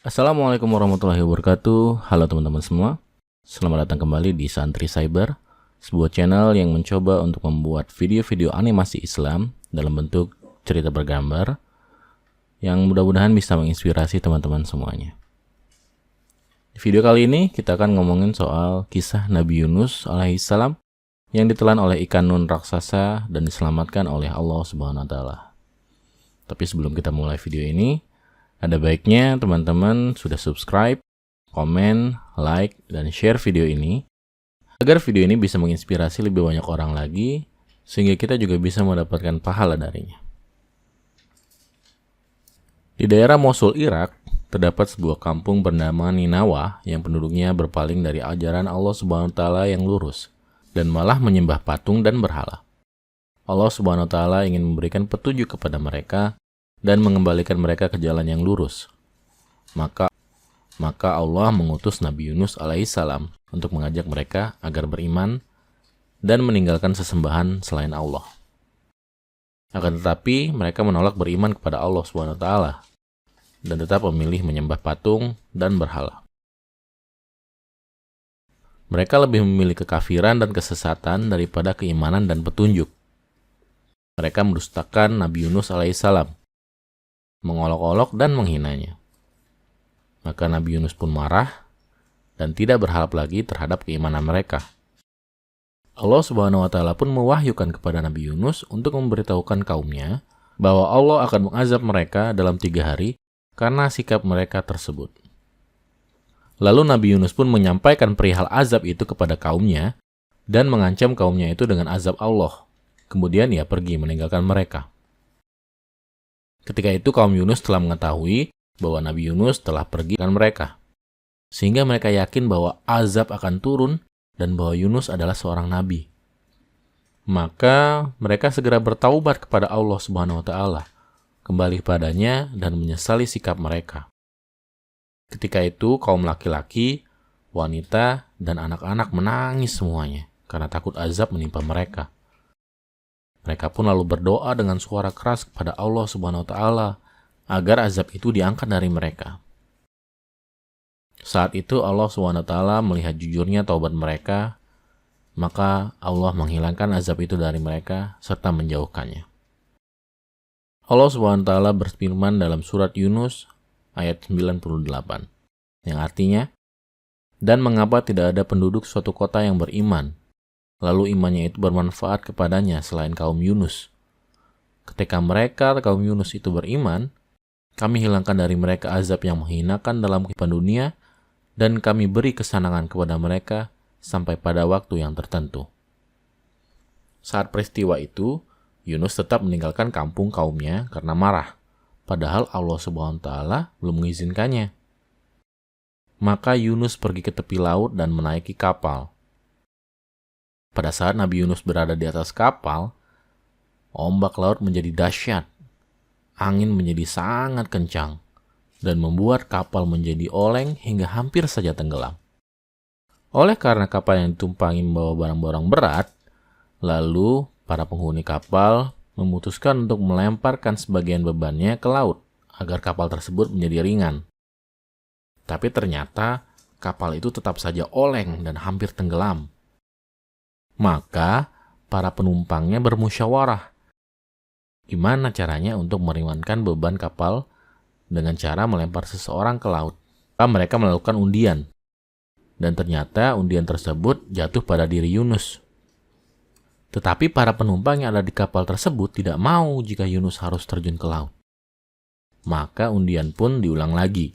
Assalamualaikum warahmatullahi wabarakatuh. Halo teman-teman semua. Selamat datang kembali di Santri Cyber, sebuah channel yang mencoba untuk membuat video-video animasi Islam dalam bentuk cerita bergambar yang mudah-mudahan bisa menginspirasi teman-teman semuanya. Di video kali ini kita akan ngomongin soal kisah Nabi Yunus alaihissalam yang ditelan oleh ikan nun raksasa dan diselamatkan oleh Allah Subhanahu wa taala. Tapi sebelum kita mulai video ini, ada baiknya teman-teman sudah subscribe, komen, like, dan share video ini agar video ini bisa menginspirasi lebih banyak orang lagi sehingga kita juga bisa mendapatkan pahala darinya. Di daerah Mosul, Irak, terdapat sebuah kampung bernama Ninawa yang penduduknya berpaling dari ajaran Allah Subhanahu wa taala yang lurus dan malah menyembah patung dan berhala. Allah Subhanahu wa taala ingin memberikan petunjuk kepada mereka dan mengembalikan mereka ke jalan yang lurus. Maka Allah mengutus Nabi Yunus alaihissalam untuk mengajak mereka agar beriman dan meninggalkan sesembahan selain Allah. Akan tetapi mereka menolak beriman kepada Allah SWT dan tetap memilih menyembah patung dan berhala. Mereka lebih memilih kekafiran dan kesesatan daripada keimanan dan petunjuk. Mereka mendustakan Nabi Yunus alaihissalam, mengolok-olok dan menghinanya. Maka Nabi Yunus pun marah dan tidak berharap lagi terhadap keimanan mereka. Allah Subhanahu wa taala pun mewahyukan kepada Nabi Yunus untuk memberitahukan kaumnya bahwa Allah akan mengazab mereka dalam 3 hari karena sikap mereka tersebut. Lalu Nabi Yunus pun menyampaikan perihal azab itu kepada kaumnya dan mengancam kaumnya itu dengan azab Allah. Kemudian ia pergi meninggalkan mereka. Ketika itu kaum Yunus telah mengetahui bahwa Nabi Yunus telah pergi dengan mereka, sehingga mereka yakin bahwa azab akan turun dan bahwa Yunus adalah seorang nabi. Maka mereka segera bertaubat kepada Allah Subhanahu wa taala, kembali padanya dan menyesali sikap mereka. Ketika itu kaum laki-laki, wanita, dan anak-anak menangis semuanya karena takut azab menimpa mereka. Mereka pun lalu berdoa dengan suara keras kepada Allah Subhanahu wa taala agar azab itu diangkat dari mereka. Saat itu Allah Subhanahu wa taala melihat jujurnya taubat mereka, maka Allah menghilangkan azab itu dari mereka serta menjauhkannya. Allah Subhanahu wa taala berfirman dalam surat Yunus ayat 98 yang artinya, "Dan mengapa tidak ada penduduk suatu kota yang beriman, lalu imannya itu bermanfaat kepadanya selain kaum Yunus. Ketika mereka, kaum Yunus itu beriman, kami hilangkan dari mereka azab yang menghinakan dalam kehidupan dunia, dan kami beri kesenangan kepada mereka sampai pada waktu yang tertentu." Saat peristiwa itu, Yunus tetap meninggalkan kampung kaumnya karena marah, padahal Allah Subhanahu wa taala belum mengizinkannya. Maka Yunus pergi ke tepi laut dan menaiki kapal. Pada saat Nabi Yunus berada di atas kapal, ombak laut menjadi dahsyat, angin menjadi sangat kencang, dan membuat kapal menjadi oleng hingga hampir saja tenggelam. Oleh karena kapal yang ditumpangi membawa barang-barang berat, lalu para penghuni kapal memutuskan untuk melemparkan sebagian bebannya ke laut agar kapal tersebut menjadi ringan. Tapi ternyata kapal itu tetap saja oleng dan hampir tenggelam. Maka para penumpangnya bermusyawarah gimana caranya untuk meringankan beban kapal dengan cara melempar seseorang ke laut. Mereka melakukan undian, dan ternyata undian tersebut jatuh pada diri Yunus. Tetapi para penumpang yang ada di kapal tersebut tidak mau jika Yunus harus terjun ke laut. Maka undian pun diulang lagi.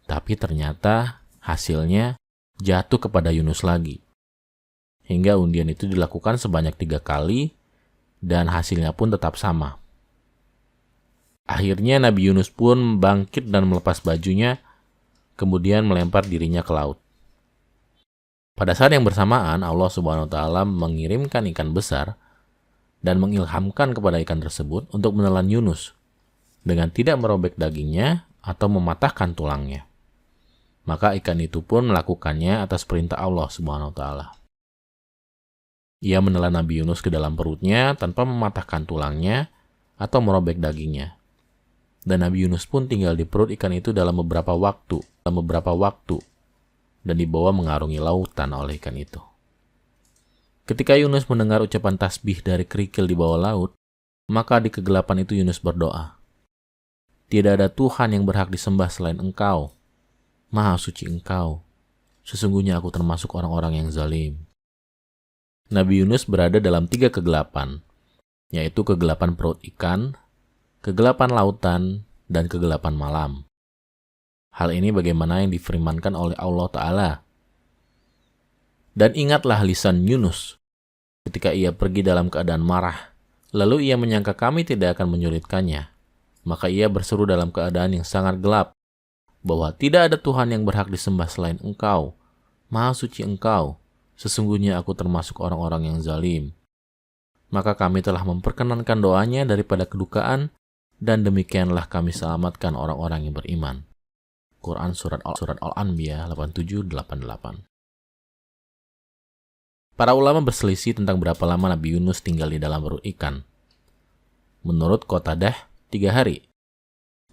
Tapi ternyata hasilnya jatuh kepada Yunus lagi. Hingga undian itu dilakukan sebanyak 3 kali dan hasilnya pun tetap sama. Akhirnya Nabi Yunus pun bangkit dan melepas bajunya, kemudian melempar dirinya ke laut. Pada saat yang bersamaan Allah Subhanahu wa taala mengirimkan ikan besar dan mengilhamkan kepada ikan tersebut untuk menelan Yunus dengan tidak merobek dagingnya atau mematahkan tulangnya. Maka ikan itu pun melakukannya atas perintah Allah Subhanahu wa taala. Ia menelan Nabi Yunus ke dalam perutnya tanpa mematahkan tulangnya atau merobek dagingnya. Dan Nabi Yunus pun tinggal di perut ikan itu dalam beberapa waktu, dan dibawa mengarungi lautan oleh ikan itu. Ketika Yunus mendengar ucapan tasbih dari kerikil di bawah laut, maka di kegelapan itu Yunus berdoa, "Tidak ada Tuhan yang berhak disembah selain Engkau. Maha suci Engkau. Sesungguhnya aku termasuk orang-orang yang zalim." Nabi Yunus berada dalam 3 kegelapan, yaitu kegelapan perut ikan, kegelapan lautan, dan kegelapan malam. Hal ini bagaimana yang difirmankan oleh Allah Ta'ala. Dan ingatlah lisan Yunus ketika ia pergi dalam keadaan marah, lalu ia menyangka kami tidak akan menyulitkannya. Maka ia berseru dalam keadaan yang sangat gelap, bahwa tidak ada Tuhan yang berhak disembah selain Engkau. Maha suci Engkau. Sesungguhnya aku termasuk orang-orang yang zalim. Maka kami telah memperkenankan doanya daripada kedukaan, dan demikianlah kami selamatkan orang-orang yang beriman. Quran Surat Al-Anbiya 87-88. Para ulama berselisih tentang berapa lama Nabi Yunus tinggal di dalam perut ikan. Menurut Qatadah, 3 hari.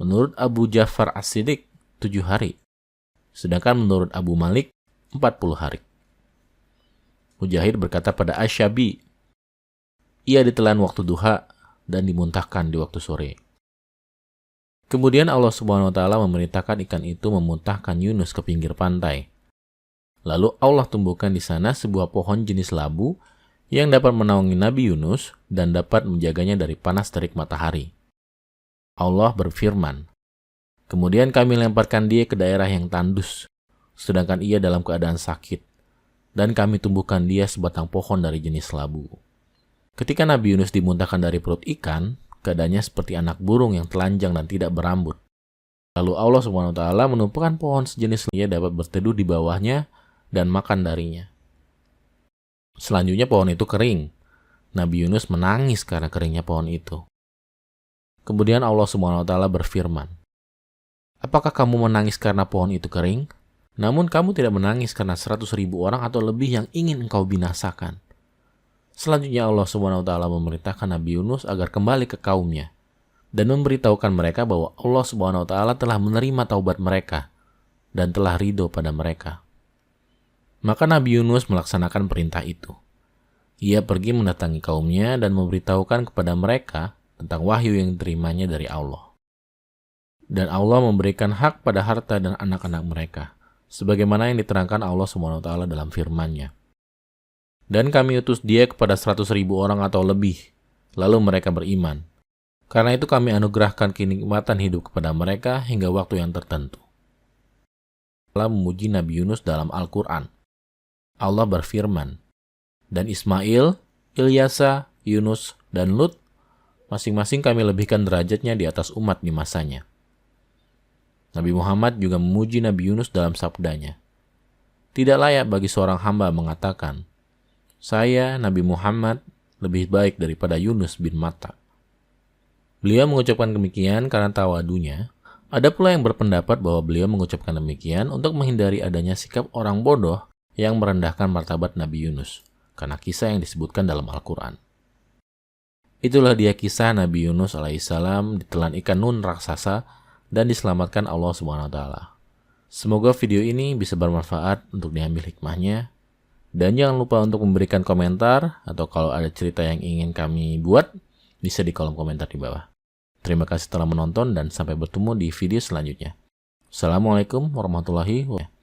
Menurut Abu Ja'far As-Siddiq, 7 hari. Sedangkan menurut Abu Malik, 40 hari. Mujahid berkata pada Asy-Syabi, ia ditelan waktu duha dan dimuntahkan di waktu sore. Kemudian Allah Subhanahu wa Ta'ala memerintahkan ikan itu memuntahkan Yunus ke pinggir pantai. Lalu Allah tumbuhkan di sana sebuah pohon jenis labu yang dapat menaungi Nabi Yunus dan dapat menjaganya dari panas terik matahari. Allah berfirman, kemudian kami lemparkan dia ke daerah yang tandus, sedangkan ia dalam keadaan sakit, dan kami tumbuhkan dia sebatang pohon dari jenis labu. Ketika Nabi Yunus dimuntahkan dari perut ikan, keadaannya seperti anak burung yang telanjang dan tidak berambut. Lalu Allah SWT menumpukan pohon sejenis ia dapat berteduh di bawahnya dan makan darinya. Selanjutnya pohon itu kering. Nabi Yunus menangis karena keringnya pohon itu. Kemudian Allah SWT berfirman, apakah kamu menangis karena pohon itu kering? Namun kamu tidak menangis karena 100.000 orang atau lebih yang ingin engkau binasakan. Selanjutnya Allah SWT memerintahkan Nabi Yunus agar kembali ke kaumnya dan memberitahukan mereka bahwa Allah SWT telah menerima taubat mereka dan telah ridho pada mereka. Maka Nabi Yunus melaksanakan perintah itu. Ia pergi mendatangi kaumnya dan memberitahukan kepada mereka tentang wahyu yang diterimanya dari Allah. Dan Allah memberikan hak pada harta dan anak-anak mereka, sebagaimana yang diterangkan Allah SWT dalam firman-Nya. Dan kami utus dia kepada 100.000 orang atau lebih, lalu mereka beriman. Karena itu kami anugerahkan kenikmatan hidup kepada mereka hingga waktu yang tertentu. Allah memuji Nabi Yunus dalam Al-Quran. Allah berfirman, dan Ismail, Ilyasa, Yunus, dan Lut, masing-masing kami lebihkan derajatnya di atas umat di masanya. Nabi Muhammad juga memuji Nabi Yunus dalam sabdanya. Tidak layak bagi seorang hamba mengatakan, saya, Nabi Muhammad, lebih baik daripada Yunus bin Matta. Beliau mengucapkan demikian karena tawadunya. Ada pula yang berpendapat bahwa beliau mengucapkan demikian untuk menghindari adanya sikap orang bodoh yang merendahkan martabat Nabi Yunus, karena kisah yang disebutkan dalam Al-Quran. Itulah dia kisah Nabi Yunus alaihissalam ditelan ikan nun raksasa dan diselamatkan Allah SWT. Semoga video ini bisa bermanfaat untuk diambil hikmahnya. Dan jangan lupa untuk memberikan komentar, atau kalau ada cerita yang ingin kami buat, bisa di kolom komentar di bawah. Terima kasih telah menonton dan sampai bertemu di video selanjutnya. Assalamualaikum warahmatullahi wabarakatuh.